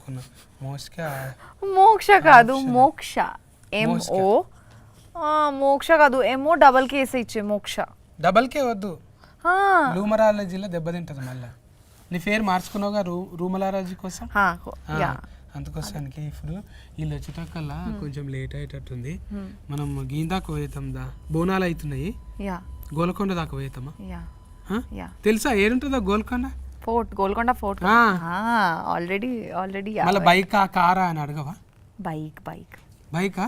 అనుకున్నా. మోక్ష కాదు, మోక్ష. MO మోక్ష కాదు, MO డబల్ కేస్ ఇచ్చే మోక్ష. డబల్ కే వద్దు, రూమరాలజీలో దెబ్బతింటది మళ్ళీ. నీ పేరు మార్చుకున్నావుగా రూమరాలజీ కోసం. అందుకోసానికి ఇప్పుడు వీళ్ళు వచ్చేటక్కల్లా కొంచెం లేట్ అయ్యేటట్టుంది. మనం గీందాకు పోయేతాం దా, బోనాలు అవుతున్నాయి, గోల్కొండ దాకా పోయేతామా? తెలుసా ఏడుంటుందో Golconda fort? Golconda fort already మళ్ళీ బైకా కారా అని అడగవా? బైకా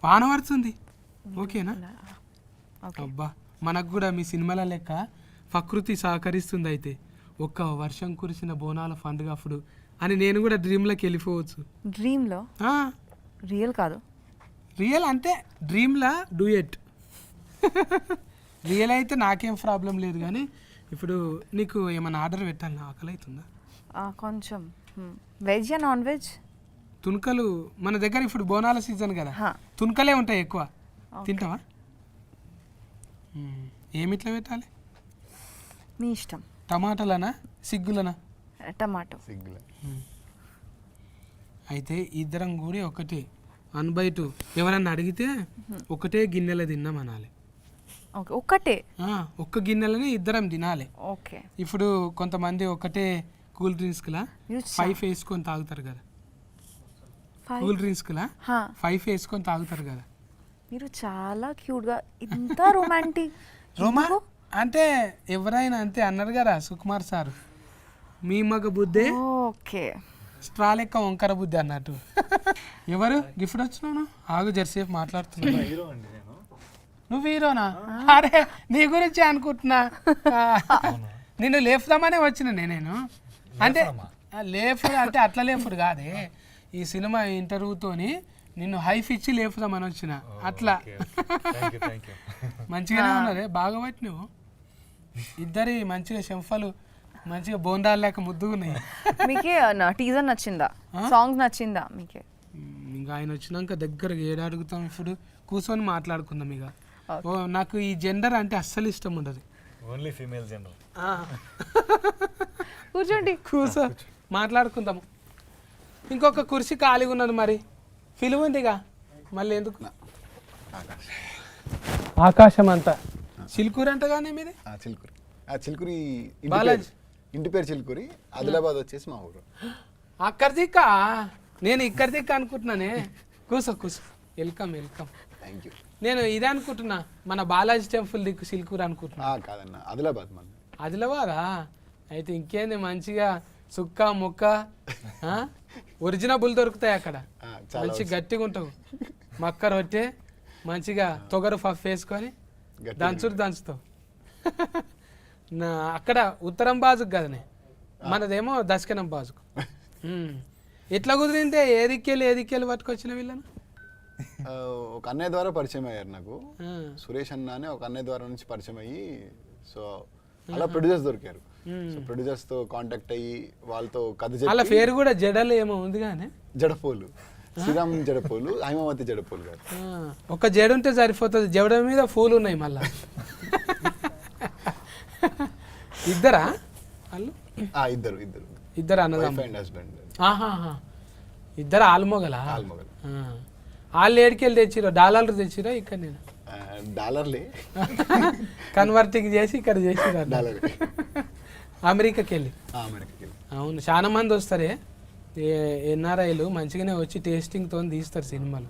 వాన పడుతుంది, ఓకేనా? అబ్బా మనకు కూడా మీ సినిమాల లెక్క ప్రకృతి సహకరిస్తుంది. అయితే ఒక్క వర్షం కురిసిన బోనాల పండుగ అప్పుడు అని నేను కూడా డ్రీమ్లోకి వెళ్ళిపోవచ్చు. డ్రీమ్లో? రియల్ కాదు, రియల్ అంటే డ్రీమ్లా డూయెట్. రియల్ అయితే నాకేం ప్రాబ్లం లేదు, కానీ ఇప్పుడు నీకు ఏమైనా ఆర్డర్ పెట్టాలి, ఆకలి అవుతుందా? కొంచెం. Veg non veg? తుణుకలు మన దగ్గర ఇప్పుడు బోనాల సీజన్ కదా, తుణుకలే ఉంటాయి ఎక్కువ. తింటావా? ఏమిట్లా పెట్టాలి? మీ ఇష్టం. టమాటాలనా సిగ్గులనా? టమాటో. అయితే ఇద్దరం కూడా ఒకటే 1/2. ఎవరన్నా అడిగితే ఒకటే గిన్నెలో తిన్నాం అనాలి. ఒకటే ఒక్క గిన్నెలని ఇద్దరం తినాలి. ఓకే. ఇప్పుడు కొంతమంది ఒకటే కూల్ డ్రింక్స్ లా 5 వేసుకొని తాగుతారు కదా, కూల్ డ్రింక్స్ లా 5 వేసుకొని తాగుతారు కదా. మీరు చాలా క్యూట్ గా, ఇంత రొమాంటిక్. అంటే ఎవరైనా అంతే అన్నారు కదా సుకుమార్ సార్, మీ మగ బుద్ధే ఓకే స్ట్రా లెక్క వంకర బుద్ధి అన్నట్టు. ఎవరు గిఫ్ట్ వచ్చినాను? ఆగు జర్సేపు మాట్లాడుతున్నా. నువ్వు హీరోనా? అరే నీ గురించి అనుకుంటున్నా. నిన్ను లేపుదామనే వచ్చిన నేను. అంటే లేపుడు అంటే అట్లా లేపుడు కాదే, ఈ సినిమా ఇంటర్వ్యూతోని నిన్ను హైఫ్ ఇచ్చి లేపుదామని వచ్చిన. అట్లా మంచిగానే ఉన్నదే, బాగా పట్టి నువ్వు. ఇద్దరి మంచిగా చెంఫలు మంచిగా బోండాలు లేక ముద్దుగా ఉన్నాయి. మీకే టీజర్ నచ్చిందా? సాంగ్ నచ్చిందా మీకే? ఇంకా ఆయన వచ్చినాక దగ్గరగా ఏడు అడుగుతాం, ఇప్పుడు కూర్చొని మాట్లాడుకుందాం. ఇక నాకు ఈ జెండర్ అంటే అస్సలు ఇష్టం ఉండదు. Only female gender. కూర్చోండి, కూర్చో మాట్లాడుకుందాము. ఇంకొక కుర్చీ ఖాళీగా ఉన్నది, మరి పిలువండిగా. మళ్ళీ ఎందుకు? ఆకాశం అంతా చిలుకూరు అంటగానే మీది? చిలుకూరి బాలాజీ ఇంటి పేరు చిలుకూరి, ఆదిలాబాద్ వచ్చేసి మా ఊరు. అక్కడ దిక్క, నేను ఇక్కడ దిక్క అనుకుంటున్నానే. కూర్చో కూర్చో, వెల్కమ్ వెల్కమ్. Thank you. నేను ఇదే అనుకుంటున్నా, మన బాలాజీ టెంపుల్ దిక్కు సిల్కూరు అనుకుంటున్నా. కాదన్న, ఆదిలాబాద్. మన ఆదిలాబాదా? అయితే ఇంకేంది, మంచిగా సుక్క ముక్క ఒరిజినబుల్ దొరుకుతాయి అక్కడ. మంచి గట్టిగా ఉంటావు. మక్క రొట్టె మంచిగా తొగరు పఫ్ వేసుకొని దంచుడు దంచుతావు. అక్కడ ఉత్తరం బాజుకు కదనే, మనదేమో దక్షిణం బాజుకు. ఎట్లా కుదిరిందే? ఏదిక్కెళ్ళి పట్టుకొచ్చిన వీళ్ళను? ఒక అన్నయ్య ద్వారా పరిచయం అయ్యారు నాకు. సురేష్ అన్న అని ఒక అన్నయ్య ద్వారా నుంచి పరిచయం అయ్యి, సో అలా ప్రొడ్యూసర్స్ దొరికారు. సో ప్రొడ్యూసర్స్ తో కాంటాక్ట్ అయ్యి వాళ్ళతో కథ చెప్పి, వాళ్ళ పేరు కూడా జడలు ఏమో ఉంది కానీ, జడపోలు, శ్రీరామ్ జడపోలు, హైమావతి జడపోలు గారు. ఒక జడ ఉంటే సరిపోతుంది, జడ మీద పూలు ఉన్నాయి మళ్ళా. ఇద్దరా వాళ్ళు? ఇద్దరు అన్నదమ్ములు, హస్బెండ్. ఇద్దరు ఆల్మొగలా? వాళ్ళు ఏడికెళ్ళి తెచ్చిరో? డాలర్లు తెచ్చిరో? ఇక్కడ నేను డాలర్లే కన్వర్టింగ్ చేసి ఇక్కడ చేసిరా? అమెరికాకి వెళ్ళి. అవును, చాలా మంది వస్తారే ఎన్ఆర్ఐలు, మంచిగానే వచ్చి టేస్టింగ్తో తీస్తారు సినిమాలు.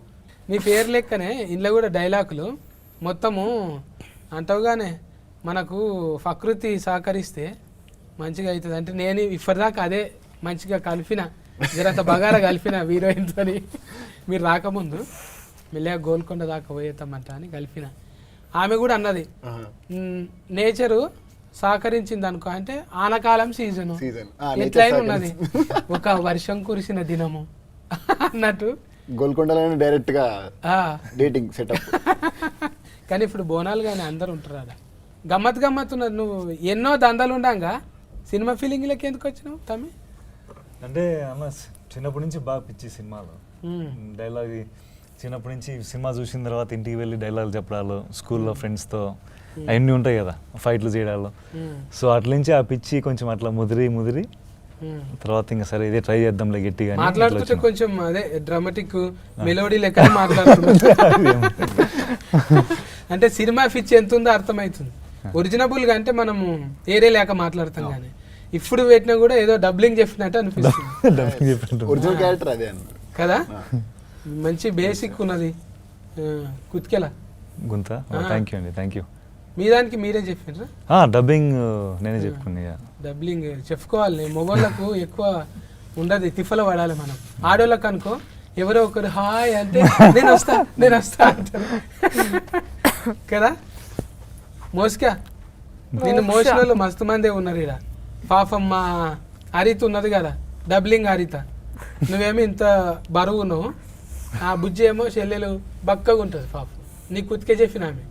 మీ పేరు లెక్కనే ఇంట్లో కూడా డైలాగులు మొత్తము అంటావుగానే, మనకు ప్రకృతి సహకరిస్తే మంచిగా అవుతుంది. అంటే నేను ఇప్పటిదాకా అదే మంచిగా కలిపిన, జరంత బగారా కలిపిన హీరోయిన్తో. మీరు రాకముందు మెల్లగా గోల్కొండ దాకా పోయేతామంట అని కలిపిన. ఆమె కూడా అన్నది, నేచరు సహకరించింది అనుకో. అంటే ఆనకాలం సీజను ఎట్లయినా ఉన్నది, ఒక వర్షం కురిసిన దినము అన్నట్టు గోల్కొండలోనే డైరెక్ట్ గా డేటింగ్ సెటప్. కానీ ఇప్పుడు బోనాలు కానీ అందరు ఉంటారు అలా. గమ్మత్ ఉన్నది. నువ్వు ఎన్నో దందాలు ఉండంగా సినిమా ఫీలింగ్లకి ఎందుకు వచ్చినావు తమ్మి? అంటే అన్న చిన్నప్పటి నుంచి బాగా పిచ్చి సినిమాలు, డైలాగ్. చిన్నప్పటి నుంచి సినిమా చూసిన తర్వాత ఇంటికి వెళ్ళి డైలాగ్ చెప్పడాలు, స్కూల్లో ఫ్రెండ్స్తో అవన్నీ ఉంటాయి కదా, ఫైట్లు చేయడాలు. సో అట్ల నుంచి ఆ పిచ్చి కొంచెం అట్లా ముదిరి తర్వాత ఇంకా సరే ఇదే ట్రై చేద్దాంలే గట్టిగా అని మాట్లాడుతుంటే ఇట్లా కొంచెం అదే డ్రామాటిక్ మెలోడీ లెక్క మాట్లాడుతున్నాం. అంటే సినిమా పిచ్ ఎంత ఉందో అర్థమవుతుంది. ఒరిజినబుల్ గా అంటే మనము ఏరే లేక మాట్లాడతాం కానీ ఇప్పుడు పెట్టినా కూడా ఏదో డబ్లింగ్ చెప్పినట్టు అనిపిస్తుంది డబ్బింగ్ చెప్పినట్టు. ఒరిజినల్ క్యారెక్టర్ అదే అన్నారు. కదా. మంచి బేసిక్ ఉన్నది కుత్కెలా. గుంత థ్యాంక్ యూ అండి, థ్యాంక్ యూ. మీ దానికి మీరే చెప్పినరా? డబ్బింగ్ నేనే చెప్పుకున్నా. డబ్లింగ్ చెప్పుకోవాలి. మొబైల్లకు ఎక్కువ ఉండదు, తిఫలో పడాలి మనం. ఆడోళ్ళకి అనుకో ఎవరో ఒకరు హాయ్ అంటే నేను వస్తా అంటారు కదా. మోస్కా నిన్ను మోసిన వాళ్ళు మస్తు మందే ఉన్నారు ఇక్కడ. పాపం మా హరిత ఉన్నది కదా, డబ్లింగ్ హరిత. నువ్వేమో ఇంత బరువు ఉన్నావు, ఆ బుజ్జి ఏమో చెల్లెలు బక్కగా ఉంటుంది పాపం. నీకు కుతికే చెప్పిన ఆమె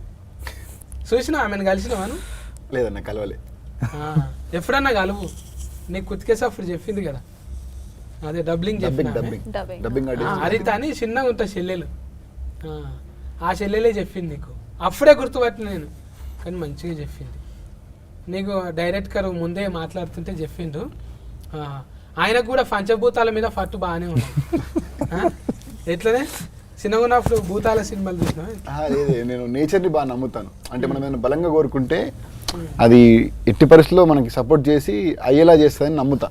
చూసినా, ఆమెను కలిసినావాను? లేదన్న కలవలే. ఎప్పుడన్నా కలువు, నీకు కుతికేసి అప్పుడు చెప్పింది కదా, అదే డబ్లింగ్ చెప్పిన డబ్బింగ్ హరిత అని చిన్నగా ఉంటుంది చెల్లెలు. ఆ చెల్లెలే చెప్పింది నీకు. అప్పుడే గుర్తుపట్టిన నేను, కానీ మంచిగా చెప్పింది నీకు. డైరెక్టర్ ముందే మాట్లాడుతుంటే చెప్పిండు. ఆయనకు కూడా పంచభూతాల మీద పట్టు బాగానే ఉంది. ఎట్లనే చిన్నగా ఉన్నప్పుడు భూతాల సినిమాలు చూసినా? లేదు, నేను నేచర్ని బాగా నమ్ముతాను. అంటే మనం ఏమైనా బలంగా కోరుకుంటే అది ఎట్టి పరిస్థితుల్లో మనకి సపోర్ట్ చేసి అయ్యేలా చేస్తుందని నమ్ముతా,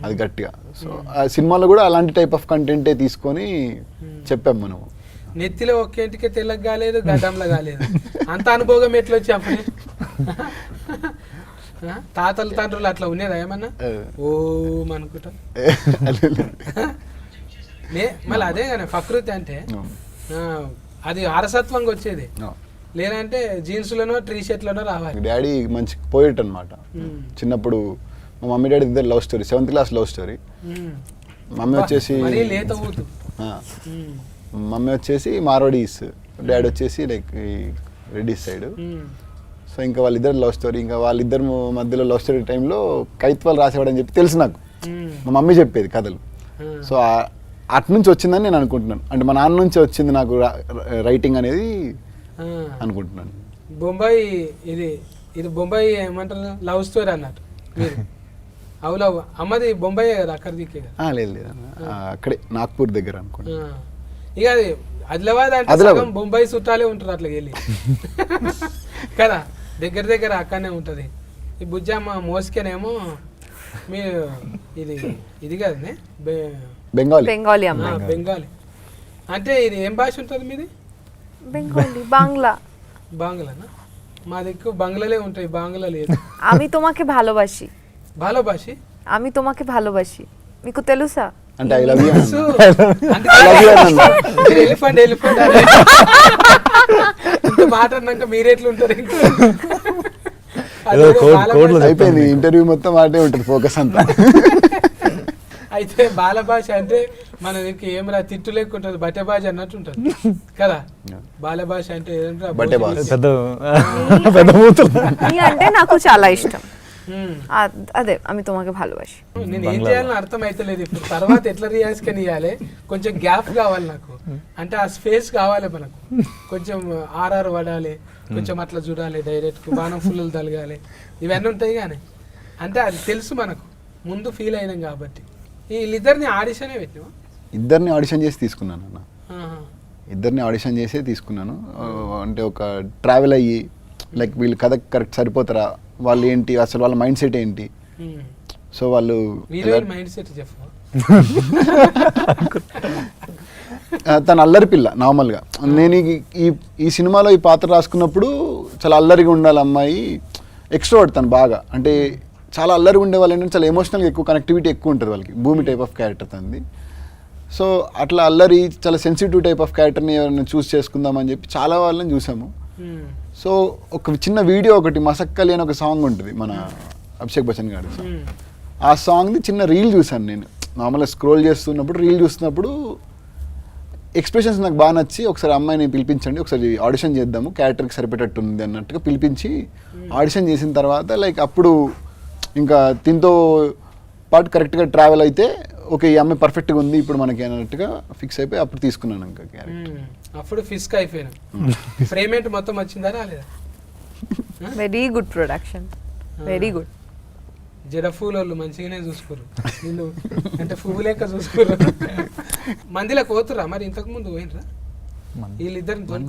అది గట్టిగా. సో ఆ సినిమాలో కూడా అలాంటి టైప్ ఆఫ్ కంటెంటే తీసుకొని చెప్పాం మనం. నెత్తిలో ఒక్కేంటికే తెల్లగా కాలేదు, గడ్డంలో కాలేదు, అంత అనుభవం ఎట్లా వచ్చి అప్పుడే? తాతలు తండ్రులు అట్లా ఉండేదా ఏమన్నా? ఓ అనుకుంటా. మళ్ళీ అదే కానీ ప్రకృతి అంటే అది వారసత్వంగా వచ్చేది, లేదంటే జీన్స్లోనో టీ షర్ట్లోనో రావాలి. డాడీ మంచి పోయిట్ అనమాట. చిన్నప్పుడు మా మమ్మీ డాడీ ఇద్దరు love story, 7th class love story. Mummy వచ్చేసి మార్వాడీస్, డాడీ వచ్చేసి లైక్ రెడ్డిస్ సైడ్. సో ఇంకా వాళ్ళిద్దరు లవ్ స్టోరీ. ఇంకా వాళ్ళిద్దరు మధ్యలో లవ్ స్టోరీ టైంలో కైత్వాలు రాసేవాడని చెప్పి తెలుసు నాకు, మా మమ్మీ చెప్పేది కథలు. సో అటు నుంచి వచ్చిందని నేను అనుకుంటున్నాను. అంటే మా నాన్న నుంచి వచ్చింది నాకు రైటింగ్ అనేది అనుకుంటున్నాను. బొంబాయి ఇది బొంబాయి ఏమంటారు, లవ్ స్టోరీ అన్నట్టు మీరు. అవును, అమ్మది బొంబాయి కదా, అక్కడ దిక్కే కదా? లేదు లేదు, అక్కడే నాగ్పూర్ దగ్గర అనుకోండి. ఇక అది ఆదిలాబాద్ అంటే బొంబాయి చుట్టాలే ఉంటారు అట్లా వెళ్ళి కదా, దగ్గర అక్కడనే ఉంటుంది. ఈ బుజ్జమ్మ మోసుకేనేమో మీరు ఇది కదండి బెంగాలీ. బెంగాలీ అంటే ఇది ఏం భాష ఉంటుంది మీది? బెంగాలీ, బాంగ్లానా? మా దిక్కు బంగ్లాలే ఉంటాయి, బాంగ్లా లేదు. আমি তোমাকে ভালোবাসি, আমি তোমাকে ভালোবাসি, మీకు తెలుసా? అంటే ఐ లవ్ యూ. ఎలిఫెంట్ మాట్లాడినాక మీరెట్లుంటారు? అయిపోయింది ఇంటర్వ్యూ మొత్తం వాటే ఉంటుంది ఫోకస్ అంతా. అయితే బాల భాష అంటే మన దగ్గర ఏమరా తిట్టు లేకుంటుంది, బట్టే భాష అన్నట్టు ఉంటుంది కదా. బాల భాష అంటే అంటే నాకు చాలా ఇష్టం. అదే আমি তোমাকে ভালোবাসি. నేను ఏం చేయాలని అర్థం అవుతలేదు ఇప్పుడు. తర్వాత ఎట్లా రియాక్ట్ కానీ ఇవ్వాలి, కొంచెం గ్యాప్ కావాలి నాకు. అంటే ఆ స్పేస్ కావాలి మనకు, కొంచెం ఆర్ఆర్ పడాలి, కొంచెం అట్లా చూడాలి, డైరెక్ట్ బాణం ఫుల్లు తలగాలి, ఇవన్నీ ఉంటాయి. కానీ అంటే అది తెలుసు మనకు, ముందు ఫీల్ అయినాం కాబట్టి. వీళ్ళిద్దరిని ఆడిషనే పెట్టినా? ఇద్దరిని ఆడిషన్ చేసి తీసుకున్నాను అన్న, ఇద్దరిని ఆడిషన్ చేసే తీసుకున్నాను. అంటే ఒక ట్రావెల్ అయ్యి లైక్ వీళ్ళు కథ కరెక్ట్ సరిపోతారా, వాళ్ళు ఏంటి, అసలు వాళ్ళ మైండ్ సెట్ ఏంటి. సో వాళ్ళు మైండ్ సెట్ చెప్పు. తన అల్లరి పిల్ల నార్మల్గా. నేను ఈ సినిమాలో ఈ పాత్ర రాసుకున్నప్పుడు చాలా అల్లరిగా ఉండాలి అమ్మాయి, ఎక్స్ట్రోవర్ట్ తను బాగా. అంటే చాలా అల్లరిగా ఉండే వాళ్ళు ఏంటంటే చాలా ఎమోషనల్గా ఎక్కువ కనెక్టివిటీ ఎక్కువ ఉంటుంది వాళ్ళకి. భూమి టైప్ ఆఫ్ క్యారెక్టర్ తనది. సో అట్లా అల్లరి చాలా సెన్సిటివ్ టైప్ ఆఫ్ క్యారెక్టర్ని ఎవరైనా చూస్ చేసుకుందామని చెప్పి చాలా వాళ్ళని చూసాము. సో ఒక చిన్న వీడియో ఒకటి మసక్కలి అని ఒక సాంగ్ ఉంటుంది మన అభిషేక్ బచ్చన్ గారి. ఆ సాంగ్ది చిన్న రీల్ చూసాను నేను. నార్మల్గా స్క్రోల్ చేస్తున్నప్పుడు రీల్ చూస్తున్నప్పుడు ఎక్స్ప్రెషన్స్ నాకు బాగా నచ్చి, ఒకసారి అమ్మాయిని పిలిపించండి, ఒకసారి ఆడిషన్ చేద్దాము, క్యారెక్టర్కి సరిపెట్టట్టు ఉంది అన్నట్టుగా పిలిపించి ఆడిషన్ చేసిన తర్వాత లైక్ అప్పుడు ఇంకా దీంతో పాటు కరెక్ట్గా ట్రావెల్ అయితే ఓకే ఈ అమ్మాయి పర్ఫెక్ట్గా ఉంది ఇప్పుడు మనకి అన్నట్టుగా ఫిక్స్ అయిపోయి అప్పుడు తీసుకున్నాను ఇంకా క్యారెక్టర్. అప్పుడు ఫిక్స్ అయిపోయాను. పేమెంట్ మొత్తం వచ్చిందా రాలేదా? Very good production, very good. జడ పూలోళ్ళు మంచిగానే చూసుకోరు నిన్ను, అంటే పువ్వు లెక్క చూసుకోరు. మందిలో పోతురా మరి, ఇంతకు ముందు పోయినరా వీళ్ళిద్దరు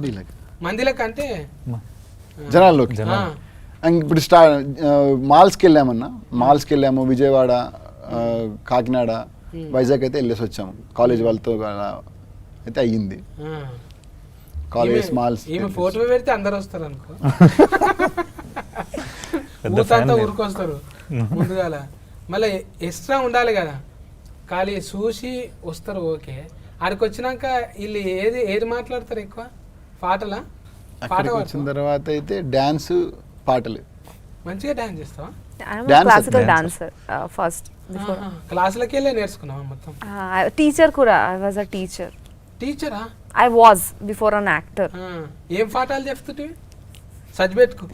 మందిలకు అంటే జనాల్లోకి ఇప్పుడు మాల్స్కి వెళ్ళామన్నా, మాల్స్కి వెళ్ళాము, విజయవాడ, కాకినాడ, వైజాగ్ అయితే వెళ్ళేసి వచ్చాము కాలేజ్ వాళ్ళతో అయితే అయ్యింది. కాలేజ్ మాల్స్ ఈమె ఫోటో పెడితే అందరు వస్తారు అనుకో, ఊతంతా ఊరుకొస్తారు ముందుగాల. మళ్ళీ ఎక్స్ట్రా ఉండాలి కదా, ఖాళీ చూసి వస్తారు ఓకే, ఆడికి వచ్చినాక వీళ్ళు ఏది మాట్లాడతారు ఎక్కువ? పాటలా? పాట వచ్చిన తర్వాత అయితే డాన్స్, పాటలు. మంచిగా డాన్స్ చేస్తావా? Classical dancer first. క్లాసులకి వెళ్ళే నేర్చుకున్నావా మొత్తం? టీచర్ కూడా, ఐ వాజ్ అ టీచర్. టీచరా? I was before an actor. ఏం పాఠాలు చెప్తుంటే సజ్బెట్టుకు?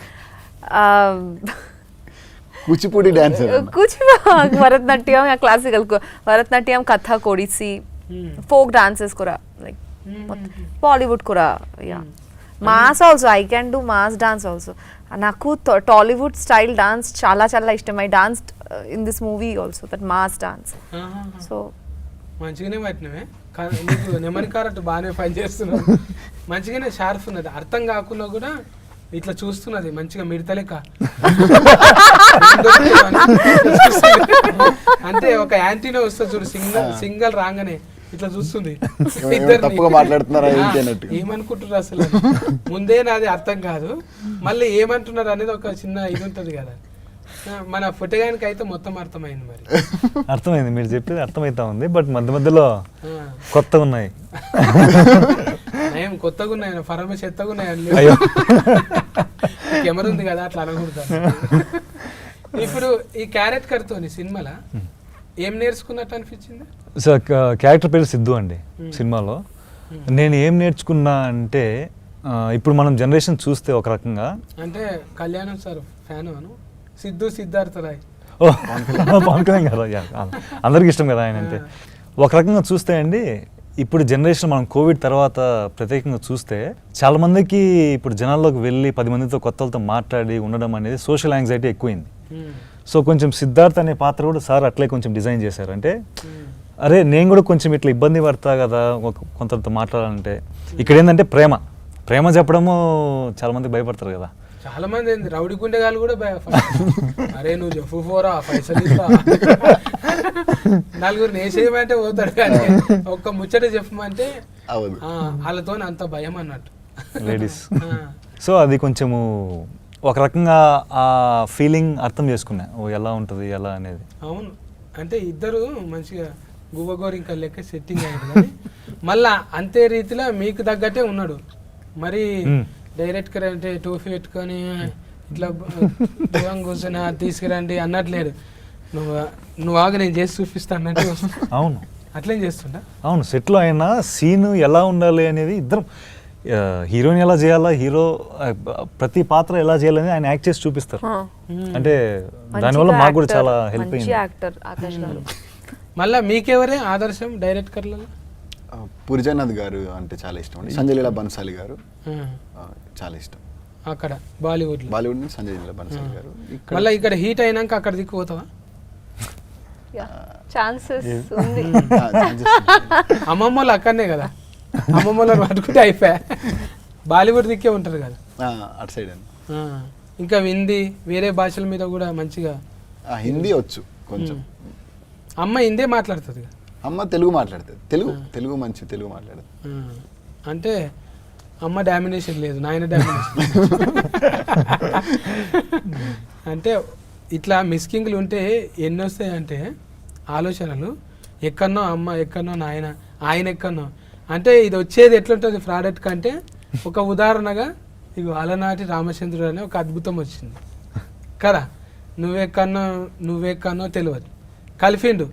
Kuchipudi dancer, Bharatanatyam, classical Bharatanatyam, Kathak, Odissi, folk dances కూడా, లైక్ బాలీవుడ్ కూడా. Yeah, mass also, I can do mass dance also. నాకు టాలీవుడ్ స్టైల్ డాన్స్ చాలా చాలా ఇష్టం. I danced in this movie also, that mass dance. So మంచిగానే పట్టినవే, నీకు నెమరి కారట్టు బాగానే పని చేస్తున్నావు, మంచిగానే షార్ప్ ఉన్నది, అర్థం కాకుండా కూడా ఇట్లా చూస్తున్నది మంచిగా మిడతలేక. అంటే ఒక యాంటీనా వస్తుంది చూడు, సింగల్ రాగానే ఇట్లా చూస్తుంది, తప్పుగా మాట్లాడుతున్నారా ఏమనుకుంటున్నారు అసలు, ముందే నాది అర్థం కాదు, మళ్ళీ ఏమంటున్నారు అనేది ఒక చిన్న ఇది ఉంటుంది కదా. మన పుట్టగానికి అయితే మొత్తం అర్థమైంది. మరి అర్థమైంది, మీరు చెప్పేది అర్థమైతా ఉంది, బట్ మధ్య మధ్యలో కొత్తగా ఉన్నాయి. ఏం కొత్తగా ఉన్నాయి? ఫరమ చెత్తగా ఉన్నాయి. కెమెరా ఉంది కదా, అట్లా అనకూడదు. ఇప్పుడు ఈ క్యారెక్టర్ తోని సినిమాలో ఏం నేర్చుకున్నట్టు అనిపించింది? సో క్యారెక్టర్ పేరు సిద్ధు అండి సినిమాలో. నేను ఏం నేర్చుకున్నా అంటే, ఇప్పుడు మనం జనరేషన్ చూస్తే ఒక రకంగా, అంటే కళ్యాణం సార్ ఫ్యాన్ అను, సిద్ధు సిద్ధార్థ రాయ్, పవన్ కళ్యాణ్ గారు అందరికి ఇష్టం కదా ఆయన అంటే. ఒక రకంగా చూస్తే అండి, ఇప్పుడు జనరేషన్ మనం కోవిడ్ తర్వాత ప్రత్యేకంగా చూస్తే చాలా మందికి ఇప్పుడు జనాల్లోకి వెళ్ళి 10 మందితో కొత్త వాళ్ళతో మాట్లాడి ఉండడం అనేది సోషల్ యాంగ్జైటీ ఎక్కువైంది. సో కొంచెం సిద్ధార్థ్ అనే పాత్ర కూడా సార్ అట్లే కొంచెం డిజైన్ చేశారు. అంటే అరే నేను కూడా కొంచెం ఇట్లా ఇబ్బంది పడతా కదా కొంతతో మాట్లాడాలంటే. ఇక్కడ ఏంటంటే ప్రేమ చెప్పడము చాలా మంది భయపడతారు కదా. చాలా మంది రౌడీ గుండెగాళ్ళు కూడా అరే నువ్వు చెప్పు పోరా పైసలు ఇస్తా, నలుగురు నేసేయమంటే పోతాడు, కానీ ఒక్క ముచ్చట చెప్పమంటే వాళ్ళతో అంత భయం అన్నట్టు లేడీస్. సో అది కొంచెము ఒక రకంగా ఆ ఫీలింగ్ అర్థం చేసుకున్నా, ఓ ఎలా ఉంటుంది ఎలా అనేది. అవును, అంటే ఇద్దరు మంచిగా గువ్వగోరింక లెక్క సెట్టింగ్ అయ్యారు, కానీ మళ్ళా అంతే రీతిలో మీకు తగ్గట్టే ఉన్నాడు. మరి డైరెక్ట్గా అంటే టోఫీ పెట్టుకొని ఇట్లా కూర్చొని తీసుకురండి అన్నట్లేదు, నువ్వు ఆగా నేను చేసి చూపిస్తా అన్నట్టు. అవును, అట్లేం చేస్తుంటా. అవును, సెట్లో అయినా సీన్ ఎలా ఉండాలి అనేది ఇద్దరం, హీరోని ఎలా చేయాలా, హీరో ప్రతి పాత్ర ఎలా చేయాలని ఆయన యాక్ట్ చేసి చూపిస్తారు. అంటే దానివల్ల మాకు కూడా చాలా హెల్ప్ అయింది. మళ్ళీ మీకెవరే ఆదర్శం డైరెక్టర్లలో? పూరిజనాథ్ గారు అంటే చాలా ఇష్టం అండి. సంజయ్ లీలా బన్సాలి గారు చాలా ఇష్టం. అక్కడ బాలీవుడ్ నుంచి సంజయ్ లీలా బన్సాలి గారు. మళ్ళీ ఇక్కడ హీట్ అయినాక అక్కడ దిక్కుపోతావా? అమ్మమ్మలు అక్కడనే కదా, అమ్మమ్మలను పట్టుకుంటే అయిపోయా. బాలీవుడ్ దిక్కే ఉంటారు కదా అటు సైడ్ అండి. ఇంకా హిందీ వేరే భాషల మీద కూడా మంచిగా. హిందీ వచ్చు కొంచెం. అమ్మ హిందీ మాట్లాడుతుంది, అమ్మ తెలుగు మాట్లాడుతుంది. తెలుగు మంచి తెలుగు మాట్లాడుతుంది. అంటే అమ్మ డామినేషన్ లేదు, నాయన డామినేషన్. అంటే ఇట్లా మిస్కింగ్లు ఉంటే ఎన్ని వస్తాయంటే ఆలోచనలు, ఎక్కడనో అమ్మ ఎక్కడనో నాయన, ఆయన ఎక్కడనో. అంటే ఇది వచ్చేది ఎట్లుంటుంది ప్రోడక్ట్ కంటే, ఒక ఉదాహరణగా ఇక అలనాటి రామచంద్రుడు అనే ఒక అద్భుతం వచ్చింది కదా, నువ్వెక్కడనో తెలియదు కలిపిండు.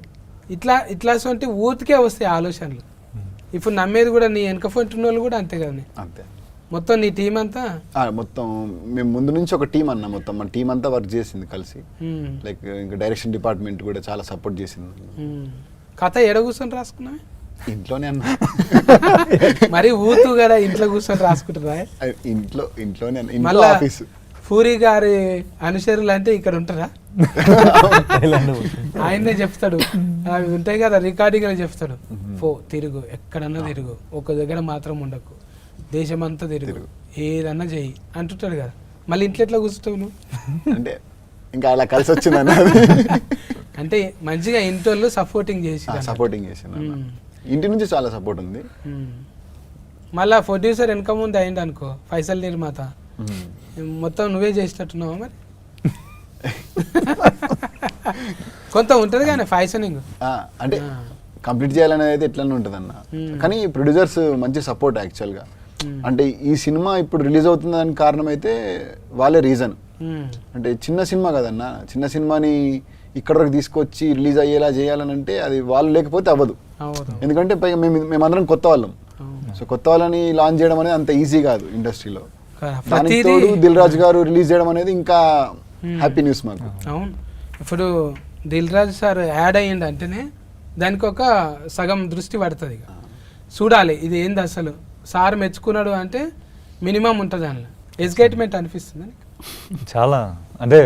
ఇట్లా సొంటి ఊతికే వస్తాయి ఆలోచనలు. ఇప్పుడు నమ్మేది కూడా నీ వెనక ఫోన్ వాళ్ళు కూడా అంతే కదా, అంతే. మొత్తం నీ టీం అంతా మొత్తం మేము ముందు నుంచి ఒక టీం అన్న, మొత్తం మన టీం అంతా వర్క్ చేసింది కలిసి. లైక్ ఇంకా డైరెక్షన్ డిపార్ట్మెంట్ కూడా చాలా సపోర్ట్ చేసింది. కథ ఎడ కూర్చొని రాసుకున్నావే? ఇంట్లోనే అన్న. మరి ఊతు కదా ఇంట్లో కూర్చొని రాసుకుంటారా? ఇంట్లోనే ఆఫీస్ పూరి గారి అనుచరులు అంటే ఇక్కడ ఉంటారా? ఆయనే చెప్తాడు, అవి ఉంటాయి కదా రికార్డింగ్ అని చెప్తాడు, తిరుగు ఎక్కడన్నా తిరుగు, ఒక దగ్గర మాత్రం ఉండకు, దేశమంతా తిరుగు, ఏదన్నా చెయ్యి అంటుంటాడు కదా. మళ్ళీ ఇంట్లో ఎట్లా కూర్చుంటావు నువ్వు? అంటే ఇంకా అలా కలిసి వచ్చిందన్న. అంటే మంచిగా ఇంట్లో సపోర్టింగ్ చేసి సపోర్టింగ్ చేసింది, ఇంటి నుంచి చాలా సపోర్ట్ ఉంది. మళ్ళా ప్రొడ్యూసర్ వెనక ముందు అయింది అనుకో, ఫైసల్ నిర్మాత, మొత్తం నువ్వే చేసేటట్టున్నావా మరి? కొంత ఉంటుంది కానీ ఫైసనింగ్ అంటే కంప్లీట్ చేయాలనేది అయితే ఎట్లనే ఉంటుంది అన్న. కానీ ప్రొడ్యూసర్స్ మంచి సపోర్ట్ యాక్చువల్గా. అంటే ఈ సినిమా ఇప్పుడు రిలీజ్ అవుతుంది దానికి కారణం అయితే వాళ్ళే రీజన్. అంటే చిన్న సినిమా కదన్న, చిన్న సినిమాని ఇక్కడ వరకు తీసుకొచ్చి రిలీజ్ అయ్యేలా చేయాలని అంటే అది వాళ్ళు లేకపోతే అవ్వదు. ఎందుకంటే పైగా మేమందరం కొత్త వాళ్ళం. సో కొత్త వాళ్ళని లాంచ్ చేయడం అనేది అంత ఈజీ కాదు ఇండస్ట్రీలో. దానికి తోడు దిల్ రాజు గారు రిలీజ్ చేయడం అనేది ఇంకా హ్యాపీ న్యూస్ మాకు. అవును, ఇప్పుడు దిల్ రాజు సార్ యాడ్ అయ్యింది అంటేనే దానికి ఒక సగం దృష్టి పడుతుంది. ఇక చూడాలి ఇది ఏంది అసలు, సార్ మెచ్చుకున్నాడు అంటే మినిమం ఉంటుంది దానిలో, ఎగ్జైట్మెంట్ అనిపిస్తుంది. చాలా అంటే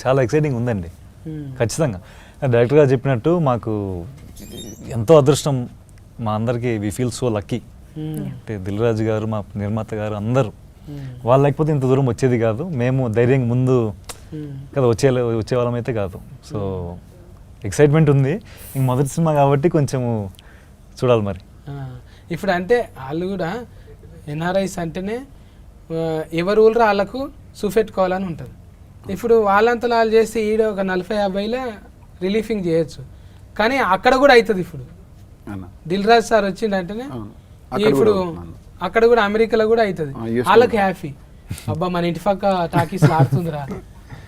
చాలా ఎక్సైటింగ్ ఉందండి ఖచ్చితంగా. డైరెక్టర్ గారు చెప్పినట్టు మాకు ఎంతో అదృష్టం, మా అందరికీ వి ఫీల్ సో లక్కీ. అంటే దిల్ రాజు గారు, మా నిర్మాత గారు అందరూ, వాళ్ళు లేకపోతే ఇంత దూరం వచ్చేది కాదు. మేము ధైర్యంగా ముందు కదా వచ్చేవాళ్ళం అయితే కాదు. సో ఎక్సైట్మెంట్ ఉంది. ఇంక మొదటి సినిమా కాబట్టి కొంచెము చూడాలి మరి. ఇప్పుడు అంటే వాళ్ళు కూడా ఎన్ఆర్ఐస్ అంటేనే ఎవరు ఊళ్ళో వాళ్ళకు చూపెట్టుకోవాలని ఉంటుంది. ఇప్పుడు వాళ్ళంతా వాళ్ళు చేస్తే ఈడ ఒక 40-50లో రిలీఫింగ్ చేయొచ్చు, కానీ అక్కడ కూడా అవుతుంది. ఇప్పుడు దిల్ రాజు సార్ వచ్చిందంటేనే ఇప్పుడు అక్కడ కూడా అమెరికాలో కూడా అవుతుంది. వాళ్ళకి హ్యాపీ, అబ్బా మన ఇంటి పక్క టాకీస్ ఆడుతుందిరా,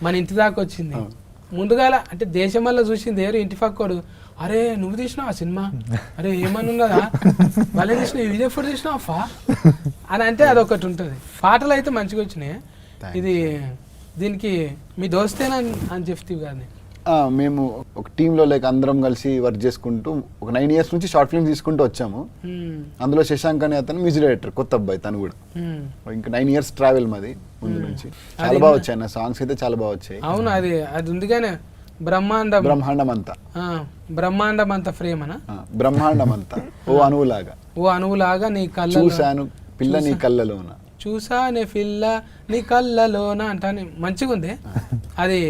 మన ఇంటి దాకా వచ్చింది. ముందుగాల అంటే దేశం వల్ల చూసింది ఏరు, ఇంటి పక్కోడు అరే నువ్వు తీసినావు ఆ సినిమా, అరే ఏమని ఉన్నదా వాళ్ళే తీసినావు, ఇది ఎప్పుడు తీసినావు అఫా అని అంటే అదొకటి ఉంటుంది. పాటలు అయితే మంచిగా వచ్చినాయి. ఇది దీనికి మీ దోస్తేనా అని చెప్తీవి కానీ మేము ఒక టీంలో లైక్ అందరం కలిసి వర్క్ చేసుకుంటూ ఒక 9 years నుంచి షార్ట్ ఫిల్మ్స్ తీసుకుంటూ వచ్చాము. అందులో శశాంక్ అనే అతను మ్యూజిక్ డైరెక్టర్, కొత్త అబ్బాయి తను కూడా. ఇంకా 9 years ట్రావెల్ మాది ముందు నుంచి. చాలా బాగా వచ్చాయి నా సాంగ్స్ అయితే, చాలా బాగా వచ్చాయి. అవును, అది ఉంది కానీ బ్రహ్మాండం అంతా ఫ్రేమ్ అనా, బ్రహ్మాండం అంతా ఓ అణువులాగా నీ కళ్ళ చూశాను పిల్ల నీ కళ్ళలోన, చూసానే పిల్ల నీ కళ్ళలోన అంటాను. మంచిగా ఉంది అది,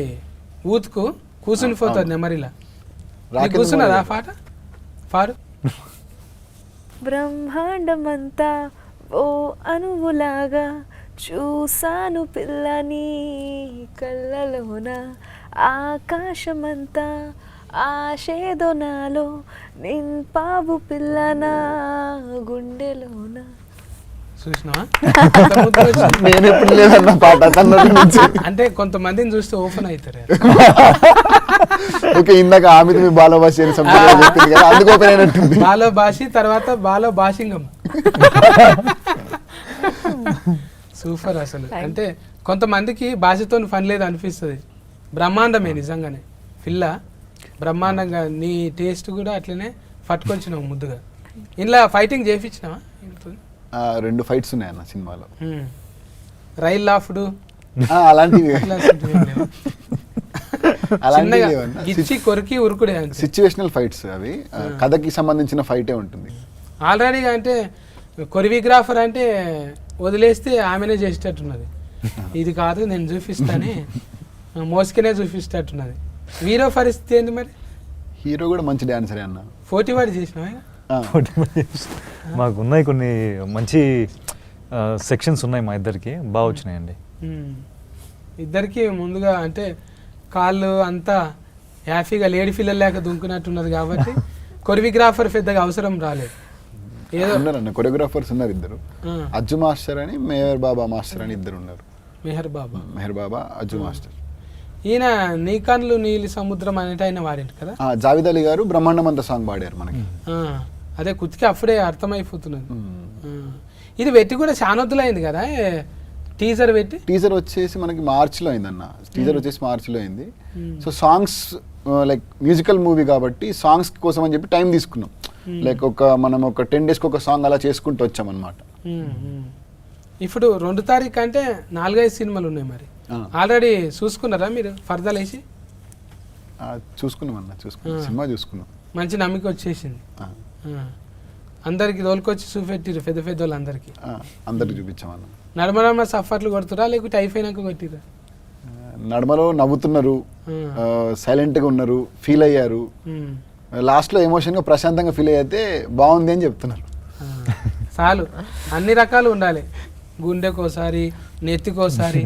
ఊతుకు కూర్చుని పోతుంది నెమరిలా. కూర్చున్నదా పాట పాడు. బ్రహ్మాండమంతా ఓ అణువులాగా చూసాను పిల్లని కళ్ళలోన, ఆకాశమంతా ఆశేదో నాలో నింపావు పిల్లనా గుండెలోన. చూసినావా? నేను ఎప్పుడు లేదన్న పాట అంటే కొంతమందిని చూస్తే ఓపెన్ అవుతారు. ఓకే, ఇందాక ఆమె మీ బాలభాషి అని చెప్పింది కదా, అందుకు ఓపెన్ అయినట్టుంది. బాలభాషి తర్వాత బాలభాషింగం. సూపర్ అసలు. అంటే కొంతమందికి భాషతో పని లేదు అనిపిస్తుంది. బ్రహ్మాండమే నిజంగానే పిల్ల, బ్రహ్మాండంగా. నీ టేస్ట్ కూడా అట్లనే పట్టుకొచ్చినావు ముద్దుగా. ఇంట్లో ఫైటింగ్ చేయించినావా? 2 ఫైట్స్ ఉన్నాయన్న సినిమాలో. రైల్ లాఫ్డ్ అలాంటివి గిచ్చి కొరికి ఉరుకుడే సిచ్యువేషనల్ ఫైట్స్ అవి, కథకి సంబంధించిన ఫైటే ఉంటుంది. ఆల్రెడీగా అంటే కొరియోగ్రాఫర్ అంటే వదిలేస్తే ఆమెనే చేసేటట్టున్నది. ఇది కాదు నేను చూపిస్తానే, మోసుకునే చూపిస్తట్టున్నది. హీరో పరిస్థితి ఏంది మరి? హీరో కూడా మంచి డాన్సరే అన్న. 40 వాడి చేసినావా? మాకు ఉన్నాయి కొన్ని మంచి సెక్షన్స్ ఉన్నాయి, మా ఇద్దరికి బాగా వచ్చినాయండి. ఇద్దరికి ముందుగా అంటే కాళ్ళు అంతా హ్యాపీగా లేడీ పిల్లలు లేక దుంకున్నట్టున్నది కాబట్టి కొరియోగ్రాఫర్ పెద్దగా అవసరం రాలేదు. ఉన్నారన్న కొరియోగ్రాఫర్స్ ఉన్నారు ఇద్దరు, అజ్జు మాస్టర్ అని మెహర్ బాబా మాస్టర్ అని ఇద్దరు ఉన్నారు. మెహర్ బాబా అజ్జు మాస్టర్. ఈయన నీ కన్నులు నీలి సముద్రం అనేటి ఆయన వాడింటి కదా. జావేద్ అలీ గారు బ్రహ్మాండం అంత సాంగ్ పాడారు మనకి. అదే కుతికి అప్పుడే అర్థమైపోతున్నది. ఇది పెట్టి కూడా చాలా వద్దులైంది కదా టీజర్ పెట్టి. టీజర్ వచ్చేసి మనకి మార్చిలో అయిందన్న, టీజర్ వచ్చేసి మార్చిలో అయింది. So songs like musical movie కాబట్టి సాంగ్స్ కోసం అని చెప్పి టైం తీసుకున్నాం. లైక్ మనం ఒక 10 days ఒక సాంగ్ అలా చేసుకుంటూ వచ్చామన్నమాట. ఇప్పుడు 2 తారీఖు అంటే 4-5 సినిమాలు ఉన్నాయి మరి. ఆల్రెడీ చూసుకున్నారా మీరు ఫర్దర్ వేసి? చూసుకున్నాం అన్న, సినిమా చూసుకున్నాం. మంచి నమ్మిక వచ్చేసింది. అందరికి తోలుకొచ్చి చూపెట్టిరు పెద్ద పెద్ద వాళ్ళందరికీ. అందరికి చూపించామన్న. నడమ సఫర్లు కొడుతురా లేకపోతే అయిపోయినాక కొట్టిరా? నడమలో నవ్వుతున్నారు, సైలెంట్గా ఉన్నారు, ఫీల్ అయ్యారు. లాస్ట్లో ఎమోషన్గా ప్రశాంతంగా ఫీల్ అయితే బాగుంది అని చెప్తున్నారు. చాలు, అన్ని రకాలు ఉండాలి. గుండెకోసారి, నెత్తికోసారి,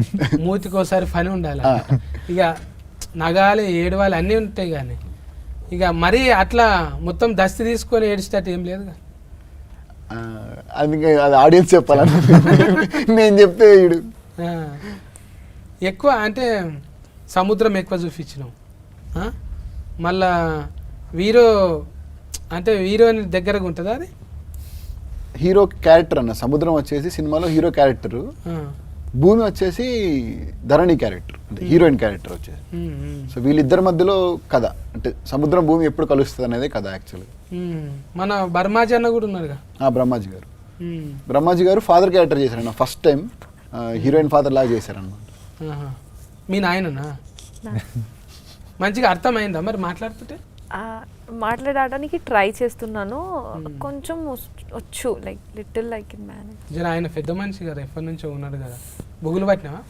మూతికోసారి పని ఉండాలి. ఇక నగాలి, ఏడవాలి అన్నీ ఉంటాయి. కానీ ఇక మరీ అట్లా మొత్తం దస్తి తీసుకొని ఏడిచేటట్టు ఏం లేదు. అది ఆడియన్స్ చెప్పాలని నేను చెప్తే వీడు ఎక్కువ అంటే సముద్రం ఎక్కువ చూపించినాం. మళ్ళా హీరోని దగ్గరగా ఉంటుందా అది? హీరో క్యారెక్టర్ అన్న. సముద్రం వచ్చేసి సినిమాలో హీరో క్యారెక్టర్, భూమి వచ్చేసి ధరణి క్యారెక్టర్, అంటే హీరోయిన్ క్యారెక్టర్ వచ్చేసి. సో వీళ్ళిద్దరి మధ్యలో కథ, అంటే సముద్రం భూమి ఎప్పుడు కలుస్తుంది అనేది కథ యాక్చువల్గా. మన బ్రహ్మాజీ అన్న కూడా ఉన్నారుగా. బ్రహ్మాజీ గారు, బ్రహ్మాజీ గారు ఫాదర్ క్యారెక్టర్ చేశారన్న. ఫస్ట్ టైం హీరోయిన్ ఫాదర్ లాగా చేశారన్నమాట. మీ నాయననా? మంచిగా అర్థమైందా మరి మాట్లాడుతుంటే? మాట్లాడడానికి ట్రై చేస్తున్నాను, కొంచెం వచ్చు, like little like in manage. జర ఆయన పెద్ద మనిషి కదా, ఎప్పటి నుంచో ఉన్నాడు కదా. బుగులు పట్టినావా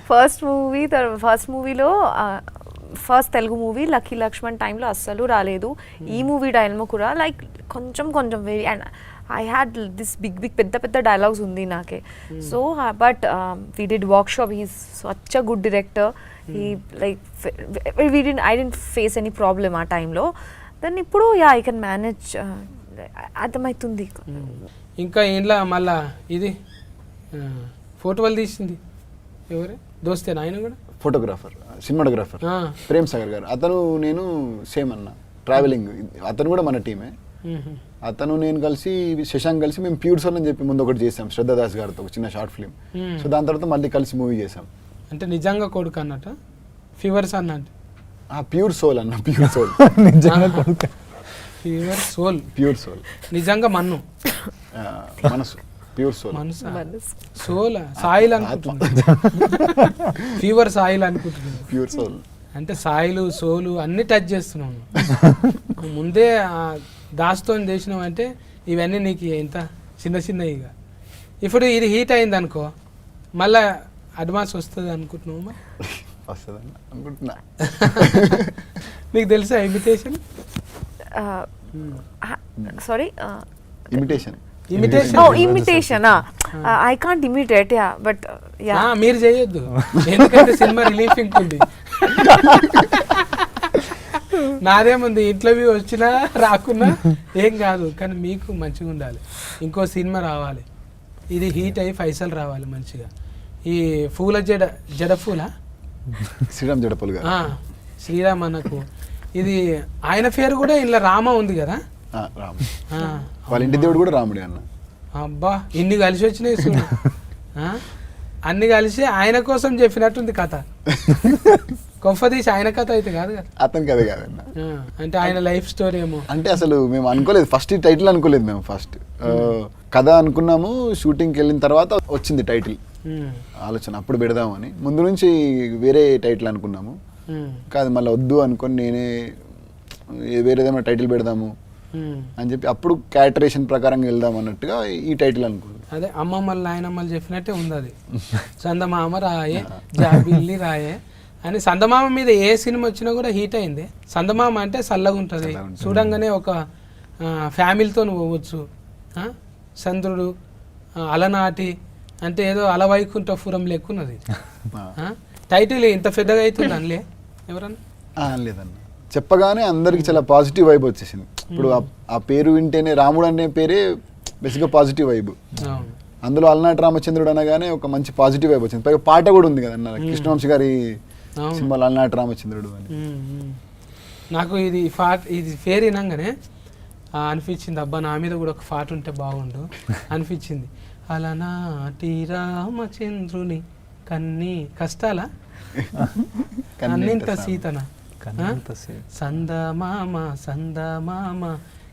ఫస్ట్ మూవీలో? First Telugu movie Lucky Lakshman టైంలో అస్సలు రాలేదు. ఈ మూవీ టైంలో కూడా లైక్ కొంచెం very, and I had this big పెద్ద డైలాగ్స్ ఉంది నాకే. So but we did workshop. He's such a good director. I didn't face any problem ఆ టైంలో. దెన్ ఇప్పుడు ఐ కెన్ మేనేజ్, అర్థమవుతుంది. ఇంకా ఇంట్లో మళ్ళా ఇది ఫోటోలు తీసింది ఎవరు? దోస్తేనా ఆయన కూడా? ఫోటోగ్రాఫర్, సినిమాటోగ్రాఫర్ ప్రేమ్ సాగర్ గారు. అతను నేను సేమ్ అన్న, ట్రావెలింగ్. అతను కూడా మన టీమే. అతను నేను కలిసి, శశాంక్ కలిసి మేము ప్యూర్ సోల్ అని చెప్పి ముందు ఒకటి చేసాం శ్రద్ధాదాస్ గారితో, ఒక చిన్న షార్ట్ ఫిల్మ్. సో దాని తర్వాత మళ్ళీ కలిసి మూవీ చేసాం. అంటే నిజంగా కొడుకు అన్నట్టు, ఫీవర్స్ అన్నట్టు. ప్యూర్ సోల్ అన్న, ప్యూర్ సోల్. నిజంగా కొడుకు, ప్యూర్ సోల్. నిజంగా మనసు, ప్యూర్ సోల్. సోల్ సాయిల్ అనుకుంటున్నా, ఫీవర్ సాయిల్ అనుకుంటున్నా. ప్యూర్ సోల్ అంటే సాయిలు సోలు అన్ని టచ్ చేస్తున్నాను. ముందే దాస్తో చేసినావు అంటే ఇవన్నీ నీకు ఇంత చిన్నగా. ఇప్పుడు ఇది హీట్ అయింది అనుకో, మళ్ళా అడ్వాన్స్ వస్తుంది అనుకుంటున్నావు? అనుకుంటున్నా. నీకు తెలుసా imitation? Sorry, imitation. I can't imitate, but మీరు చేయొద్దు, ఎందుకంటే సినిమా రిలీఫింగ్ ఉంది. నాదేముంది, ఇంటర్వ్యూ వచ్చినా రాకున్నా ఏం కాదు, కానీ మీకు మంచిగా ఉండాలి. ఇంకో సినిమా రావాలి, ఇది హీట్ అయ్యి పైసలు రావాలి మంచిగా. ఈ పూల జడ పూల శ్రీరామ్ జడపూల్ గారు, శ్రీరామ్ అన్నకు ఇది ఆయన పేరు కూడా ఇలా రామ ఉంది కదా. వాళ్ళ ఇంటి దేవుడు కూడా రాముడే అన్న. అబ్బా, ఇన్ని కలిసి వచ్చినాయి చూడు. అన్ని కలిసి ఆయన కోసం చెప్పినట్టుంది కథ. కొఫదీసి ఆయన కథ అయితే కాదు కదా, అతని కథ కాదన్న. అంటే ఆయన లైఫ్ స్టోరీ ఏమో. అంటే అసలు మేము అనుకోలేదు, ఫస్ట్ ఈ టైటిల్ అనుకోలేదు మేము. ఫస్ట్ కథ అనుకున్నాము, షూటింగ్కి వెళ్ళిన తర్వాత వచ్చింది టైటిల్ ఆలోచన, అప్పుడు పెడదామని. ముందు నుంచి వేరే టైటిల్ అనుకున్నాము, కాదు మళ్ళీ వద్దు అనుకొని నేనే వేరేదేమైనా టైటిల్ పెడదాము అని చెప్పి అప్పుడు క్యారెక్టరేషన్ ప్రకారం వెళ్దాం అన్నట్టుగా ఈ టైటిల్ అనుకున్నాం. అదే అమ్మమ్మలు నాయనమ్మలు చెప్పినట్టే ఉంది అది. చందమామ రాయే, జాబిల్లి రాయే అని. చందమామ మీద ఏ సినిమా వచ్చినా కూడా హీట్ అయింది. చందమామ అంటే చల్లగా ఉంటుంది, చూడంగానే ఒక ఫ్యామిలీతో పోవచ్చు. చంద్రుడు అలనాటి అంటే ఏదో అలవైకుంఠపురం లెక్కున్నది. టైటిల్ ఇంత పెద్దగా అవుతుంది అనలే ఎవరన్నా? లేదన్న, చెప్పగానే అందరికి చాలా పాజిటివ్ వైబ్ వచ్చేసింది. ఇప్పుడు ఆ పేరు వింటేనే, రాముడు అనే పేరే బేసిక్గా పాజిటివ్ వైబ్. అందులో అలనాటి రామచంద్రుడు అనగానే ఒక మంచి పాజిటివ్ వైబ్ వచ్చింది. పైగా పాట కూడా ఉంది కదన్న, కృష్ణవంశీ గారి సినిమాలో అలనాటి రామచంద్రుడు అని. నాకు ఇది పేరు వినంగానే అనిపించింది, అబ్బా నా మీద కూడా ఒక పాట ఉంటే బాగుండు అనిపించింది. అలనాటి రామచంద్రుని కన్నీ కష్టాల అన్నింత సీతన, సందమామ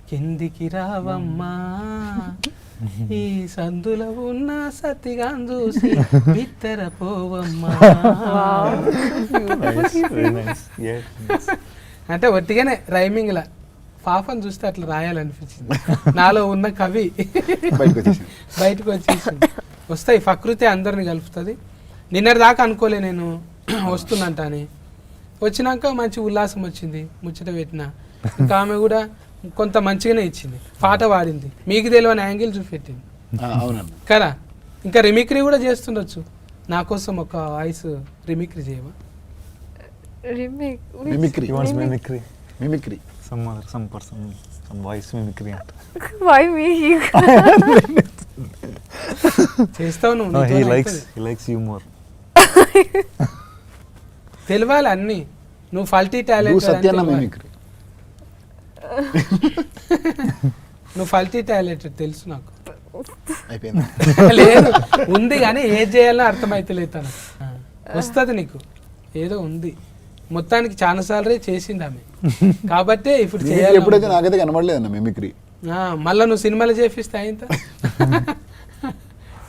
కిందికి రావమ్మా ఈ సందులో ఉన్న సతిగా చూసి బిత్తర పోవమ్మా. అంటే ఒట్టిగానే రైమింగ్ లా పాపని చూస్తే అట్లా రాయాలనిపించింది, నాలో ఉన్న కవి బయటకు వచ్చేసింది. వస్తాయి, ప్రకృతి అందరిని కలుపుతుంది. నిన్నటి దాకా అనుకోలే నేను వస్తున్నంట అని, వచ్చినాక మంచి ఉల్లాసం వచ్చింది, ముచ్చట పెట్టిన. ఇంకా ఆమె కూడా కొంత మంచిగానే ఇచ్చింది, పాట పాడింది, మీకు తెలియని యాంగిల్ చూపెట్టింది కదా. ఇంకా రిమిక్రీ కూడా చేస్తుండొచ్చు, నా కోసం ఒక వాయిస్ రిమిక్రీ చేయవా? Mimicry some person, some voice mimicry అంట. Why me? చేస్తావు నువ్వు, No, he నీతోనే likes అవుతుంది. you more. తెలియాలి అన్ని, నువ్వు ఫల్టీ టాలెంట్, సత్యాన్న మిమిక్రీ. నువ్వు ఫల్టీ టాలెంట్ తెలుసు నాకు. అయిపోయింది. లేదు ఉంది కానీ ఏది చేయాలో అర్థమైతలేదు తను. వస్తుంది నీకు, ఏదో ఉంది మొత్తానికి. చాలా సార్లు చేసింది ఆమె, కాబట్టి ఇప్పుడు చేయాలి. ఎప్పుడైతే నాకైతే కనబడలేదన్న మిమిక్రీ. మళ్ళీ నువ్వు సినిమాలు చేపిస్తే అయింత.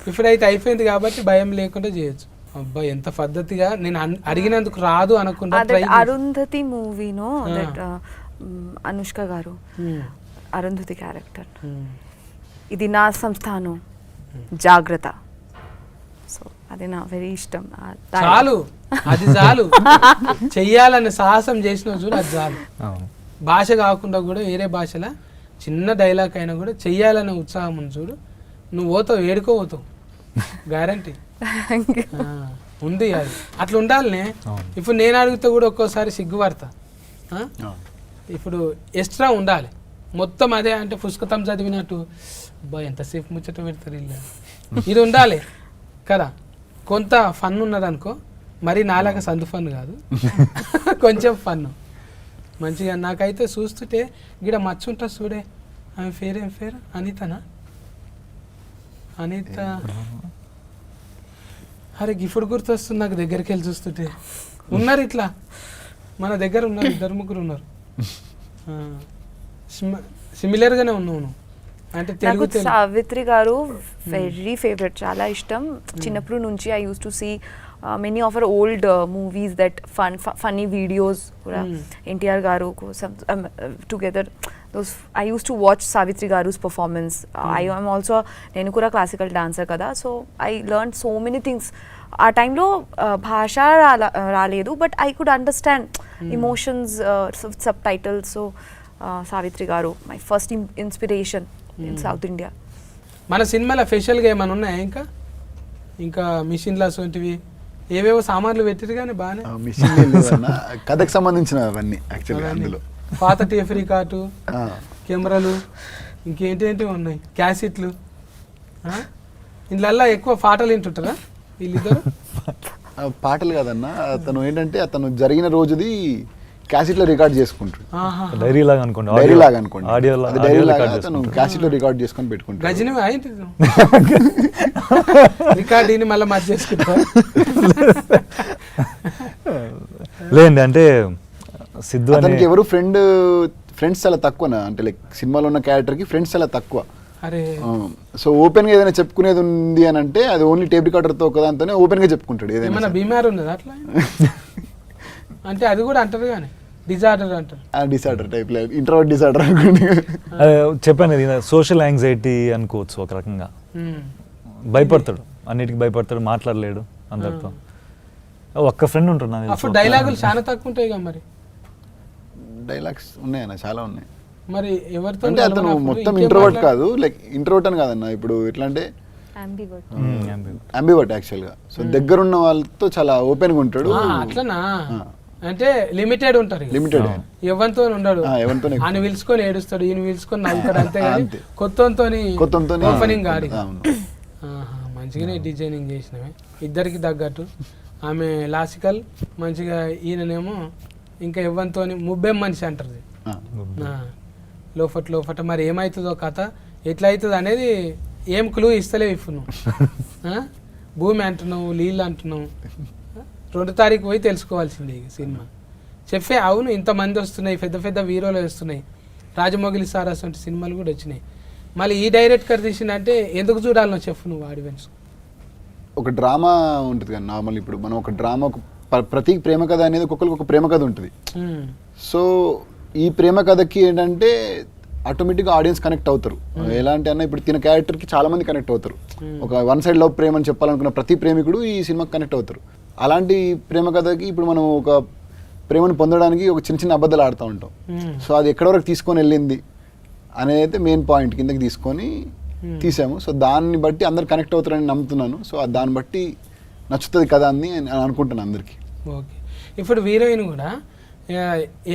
ఇప్పుడైతే అయిపోయింది కాబట్టి భయం లేకుండా చేయొచ్చు. అబ్బా ఎంత పద్ధతిగా, నేను అడిగినందుకు రాదు అనకుండా. అరుంధతి మూవీనో దట్ అనుష్క గారు అరుంధతి క్యారెక్టర్, ఇది నా సంస్థానం జాగ్రత్త. సో అది నా వెరీ ఇష్టం. చాలు, అది చాలు. చెయ్యాలనే సాహసం చేసినావు చూడు, అది చాలు. భాష కాకుండా కూడా వేరే భాషల చిన్న డైలాగ్ అయినా కూడా చెయ్యాలనే ఉత్సాహం ఉంది చూడు, నువ్వు పోతావు, ఏడుకోపోతావు గ్యారంటీ ఉంది. అది అట్లా ఉండాలనే. ఇప్పుడు నేను అడిగితే కూడా ఒక్కోసారి సిగ్గుపడతా. ఇప్పుడు ఎక్స్ట్రా ఉండాలి, మొత్తం అదే అంటే పుస్తకం చదివినట్టు అబ్బా ఎంతసేపు ముచ్చట పెడతారు ఇల్లు, ఇది ఉండాలి కదా. కొంత ఫన్ ఉన్నదనుకో, మరి నాలాగా సందు ఫన్ కాదు, కొంచెం ఫన్ మంచిగా. నాకైతే చూస్తుంటే గిడ మచ్చు ఉంటుంది చూడే, ఆమె పేరు ఏం పేరు, అనితనా? అనిత. అరే గిఫ్ట్ గుర్తొస్తుంది నాకు, దగ్గరికి వెళ్ళి చూస్తుంటే. ఉన్నారు ఇట్లా మన దగ్గర ఉన్నారు, 2-3 ఉన్నారు. సిమిలర్గానే ఉన్నావు నువ్వు. అంటే తెలుగు సావిత్రి గారు వెరీ ఫేవరెట్, చాలా ఇష్టం చిన్నప్పుడు నుంచి. I use to see many of our old movies that funny videos కూడా ఎన్టీఆర్ గారు together. I used to watch Savitri Garu's performance. I am also, నేను కూడా క్లాసికల్ డాన్సర్ కదా, so I learn so many things. ఆ టైంలో భాష రాలేదు, but I could understand emotions, subtitles. So Savitri గారు my first inspiration in South India. మన సినిమాలో స్పెషల్గా ఏమైనా ఉన్నాయా? ఇంకా మిషన్లు అటువంటివి ఏవేవో సామాన్లు పెట్టిరు కానీ బాగానే. కథకు సంబంధించిన అవన్నీ యాక్చువల్గా అందులో పాత టేప్ రికార్డు, కెమెరాలు, ఇంకేంటి ఉన్నాయి, క్యాసెట్లు. ఇందులో ఎక్కువ పాటలు వింటుంటారా వీళ్ళిద్దరు? పాటలు కాదన్న, అతను ఏంటంటే అతను జరిగిన రోజుది క్యాసెట్ లో రికార్డ్ చేసుకుంటాడు. డైరీ లాగా అనుకోండి, డైరీ లాగా అతను క్యాసెట్ లో రికార్డ్ చేసుకొని పెట్టుకుంటాడు. గజని ఏంటి రికార్డ్ మళ్ళీ మధ్య చేసుకుంటా? లేదండి, అంటే సిద్ధు అతనికి ఎవరు ఫ్రెండ్స్ చాలా తక్కువ, అంటే లైక్ సినిమాలో ఉన్న క్యారెక్టర్ కి ఫ్రెండ్స్ చాలా తక్కువ. సో ఓపెన్ గా ఏదైనా చెప్పుకునేది ఉంది అని అంటే అది ఓన్లీ టేప్ రికార్డర్ తో ఒకదాంతోనే ఓపెన్ గా చెప్పుకుంటాడు. ఏదైనా బీమార్ ఉన్నది అట్లా అంటే అది కూడా అంటారు కానీ డిజార్డర్ అంటారు. డిసార్డర్ టైప్, ఇంట్రోవర్ట్ డిసార్డర్ అనుకోండి. చెప్పాను, సోషల్ యాంగ్జైటీ అనుకోవచ్చు ఒక రకంగా. భయపడతాడు, అన్నిటికీ భయపడతాడు, మాట్లాడలేడు అందరితో. ఒక్క ఫ్రెండ్ ఉంటాడు నాకు. డైలాగులు చాలా తక్కువ ఉంటాయి కదా మరి? డైలాగ్స్ ఉన్నాయన్న, చాలా ఉన్నాయి. మరి ఎవరితో అంటే అతను మొత్తం ఇంట్రోవర్ట్ కాదు, లైక్ ఇంట్రోవర్ట్ అని కాదన్న. ఇప్పుడు ఎట్లా అంటే అంబివర్ట్ యాక్చువల్ గా. సో దగ్గరున్న వాళ్ళతో చాలా ఓపెన్ గా ఉంటాడు. అట్లనా? అంటే లిమిటెడ్ ఉంటారు, లిమిటెడ్, ఎవరితో ఉండడు. ఆయన పిలుచుకొని ఏడుస్తాడు, ఈయన పిలుచుకొని నవ్వుతాడు, అంతే. కొత్తతో ఓపెనింగ్ గాడి. మంచిగానే డిజైనింగ్ చేసినవి ఇద్దరికి తగ్గట్టు. ఆమె లాసికల్ మంచిగా, ఈయననేమో ఇంకా ఎవరితో ముబ్బెం మనిషి అంటారు, లోఫట. మరి ఏమవుతుందో కథ, ఎట్లా అవుతుంది అనేది ఏం క్లూ ఇస్తలేవు. ఇప్పుడు నువ్వు భూమి అంటున్నావు, నీళ్ళు అంటున్నావు, 2 తారీఖు పోయి తెలుసుకోవాల్సిందే సినిమా. చెప్పే అవును ఇంతమంది వస్తున్నాయి, పెద్ద పెద్ద హీరోలు వస్తున్నాయి, రాజమౌళి సార్ అటువంటి సినిమాలు కూడా వచ్చినాయి. మళ్ళీ ఈ డైరెక్టర్ తీసిందంటే ఎందుకు చూడాలనో చెప్పు నువ్వు ఆడియన్స్. ఒక డ్రామా ఉంటుంది కదా నార్మల్. ఇప్పుడు మనం ఒక డ్రామా ప్రతి ప్రేమ కథ అనేది ఒక్కొక్కరికి ఒక ప్రేమ కథ ఉంటుంది. సో ఈ ప్రేమ కథకి ఏంటంటే ఆటోమేటిక్గా ఆడియన్స్ కనెక్ట్ అవుతారు. ఎలా అంటే అన్న ఇప్పుడు తిన క్యారెక్టర్కి చాలా మంది కనెక్ట్ అవుతారు. ఒక వన్ సైడ్ లవ్ ప్రేమ అని చెప్పాలనుకున్న ప్రతి ప్రేమికుడు ఈ సినిమాకి కనెక్ట్ అవుతారు. అలాంటి ప్రేమ కథకి ఇప్పుడు మనం ఒక ప్రేమను పొందడానికి ఒక చిన్న చిన్న అబద్ధాలు ఆడుతూ ఉంటాం. సో అది ఎక్కడి వరకు తీసుకొని వెళ్ళింది అనేది అయితే మెయిన్ పాయింట్ కిందకి తీసుకొని తీసాము. సో దాన్ని బట్టి అందరు కనెక్ట్ అవుతారని నమ్ముతున్నాను. సో దాన్ని బట్టి నచ్చుతుంది కదా అని అనుకుంటున్నాను అందరికీ. ఓకే, ఇప్పుడు హీరోయిన్ కూడా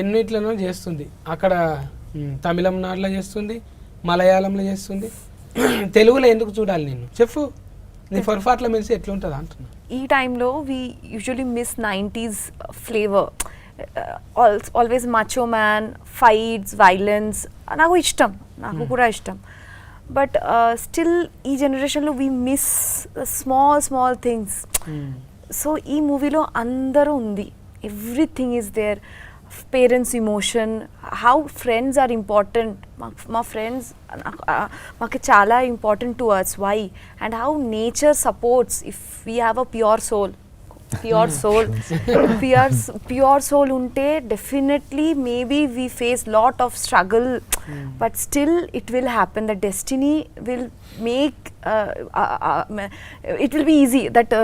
ఎన్నిట్లలో చేస్తుంది. అక్కడ తమిళనాడులో చేస్తుంది, మలయాళంలో చేస్తుంది, తెలుగులో ఎందుకు చూడాలి నేను చెప్పు. నీ పొరపాట్ల మెలిసి ఎట్లుంటుంది అంటున్నా. ఈ టైంలో we usually miss 90s flavour. Always macho man, fights, violence నాకు ఇష్టం, నాకు కూడా ఇష్టం. బట్ స్టిల్ ఈ జనరేషన్లో we miss small things. So ఈ మూవీలో అందరూ ఉంది, everything is there. Parents emotion, how friends are important. మా ఫ్రెండ్స్ మాకు చాలా important to us. Why and how nature supports if we have a pure soul. Pure soul ఉంటే definitely maybe we face lot of struggle, but still it will happen. The destiny will make it will be easy. That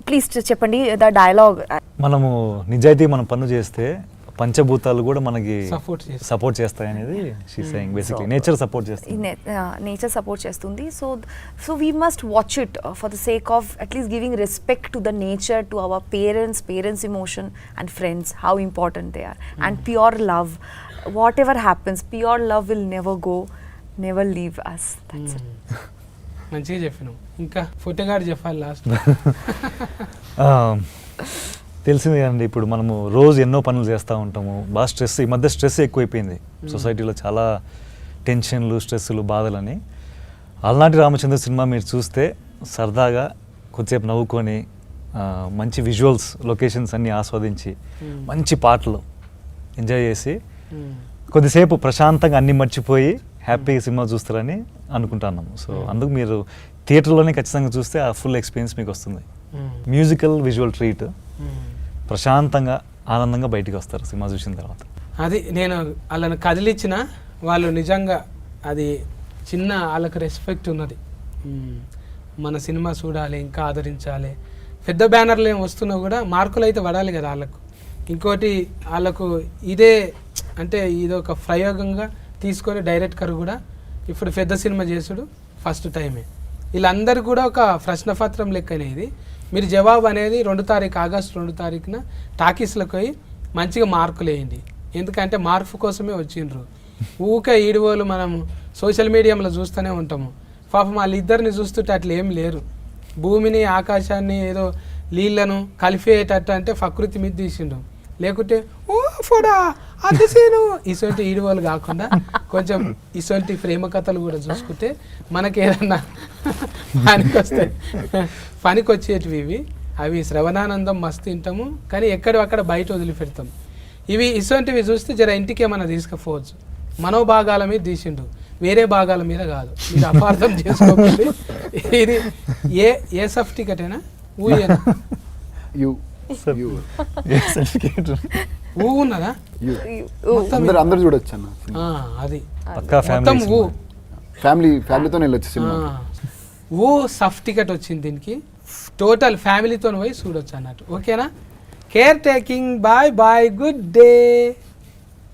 please చెప్పండి the dialogue. మనము నిజాయితీ మనం పన్ను చేస్తే పంచభూతాలు కూడా మనకి సపోర్ట్ చేస్తాయి అనేది she saying. Basically nature support చేస్తుంది, నేచర్ సపోర్ట్ చేస్తుంది. So we must watch it for the sake of at least giving respect to the nature, to our parents emotion and friends, how important they are. And pure love, whatever happens, pure love will never go, never leave us. That's it. మంచిగా చెప్పినావు. ఇంకా ఫోటోగాడు చెప్పాలి last. తెలిసింది కదండి, ఇప్పుడు మనము రోజు ఎన్నో పనులు చేస్తూ ఉంటాము. బాగా స్ట్రెస్, ఈ మధ్య స్ట్రెస్ ఎక్కువైపోయింది సొసైటీలో. చాలా టెన్షన్లు, స్ట్రెస్సులు, బాధలని. అలనాటి రామచంద్ర సినిమా మీరు చూస్తే సరదాగా కొద్దిసేపు నవ్వుకొని మంచి విజువల్స్, లొకేషన్స్ అన్నీ ఆస్వాదించి మంచి పాటలు ఎంజాయ్ చేసి కొద్దిసేపు ప్రశాంతంగా అన్నీ మర్చిపోయి హ్యాపీగా సినిమా చూస్తారని అనుకుంటున్నాము. సో అందుకు మీరు థియేటర్లోనే ఖచ్చితంగా చూస్తే ఆ ఫుల్ ఎక్స్పీరియన్స్ మీకు వస్తుంది. మ్యూజికల్ విజువల్ ట్రీట్, ప్రశాంతంగా ఆనందంగా బయటికి వస్తారు సినిమా చూసిన తర్వాత. అది నేను వాళ్ళని కదిలిచ్చిన వాళ్ళు నిజంగా అది చిన్న వాళ్ళకి రెస్పెక్ట్ ఉన్నది. మన సినిమా చూడాలి, ఇంకా ఆదరించాలి. పెద్ద బ్యానర్లు ఏం వస్తున్నా కూడా మార్కులు అయితే పడాలి కదా వాళ్ళకు. ఇంకోటి వాళ్ళకు ఇదే అంటే ఇదొక ప్రయోగంగా తీసుకొని డైరెక్టర్ కూడా ఇప్పుడు పెద్ద సినిమా చేసుడు ఫస్ట్ టైమే. వీళ్ళందరూ కూడా ఒక ప్రశ్నపత్రం లెక్కనే ఇది. మీరు జవాబు అనేది 2 తారీఖు ఆగస్టు 2 తారీఖున టాకీస్లకు పోయి మంచిగా మార్కులు వేయండి. ఎందుకంటే మార్పు కోసమే వచ్చిండ్రు. ఊకే ఈడివోలు మనం సోషల్ మీడియాలో చూస్తూనే ఉంటాము. పాపం వాళ్ళిద్దరిని చూస్తుంటే అట్లా ఏం లేరు. భూమిని, ఆకాశాన్ని, ఏదో నీళ్లను కలిపేటట్టు అంటే ప్రకృతి మీద తీసిండు. లేకుంటే ఓ ఫోడా అతిశీను ఇసొంటి ఈడివోలు కాకుండా కొంచెం ఇసొంటి ప్రేమ కథలు కూడా చూసుకుంటే మనకి ఏదన్నా పనికి వచ్చేటివి ఇవి. అవి శ్రవణానందం మస్తు తింటాము, కానీ ఎక్కడక్కడ బయట వదిలిపెడతాం. ఇవి ఇసొంటివి చూస్తే జర ఇంటికి ఏమన్నా తీసుకుపోవచ్చు. మనోభాగాల మీద తీసిండు, వేరే భాగాల మీద కాదు. మీరు అపార్థం చేసుకోకండి. ఇది ఏ సర్టిఫికెటేనా ఊయేనా? ఊ ఉన్నదా? అందరూ చూడొచ్చు అన్న. అది మొత్తం ఊ ఫ్యామిలీతో వెళ్ళొచ్చు సినిమా. ఊ సర్టిఫికెట్ వచ్చింది దీనికి. టోటల్ ఫ్యామిలీతో పోయి చూడొచ్చు అన్నట్టు. ఓకేనా? Care taking. Bye bye, good day.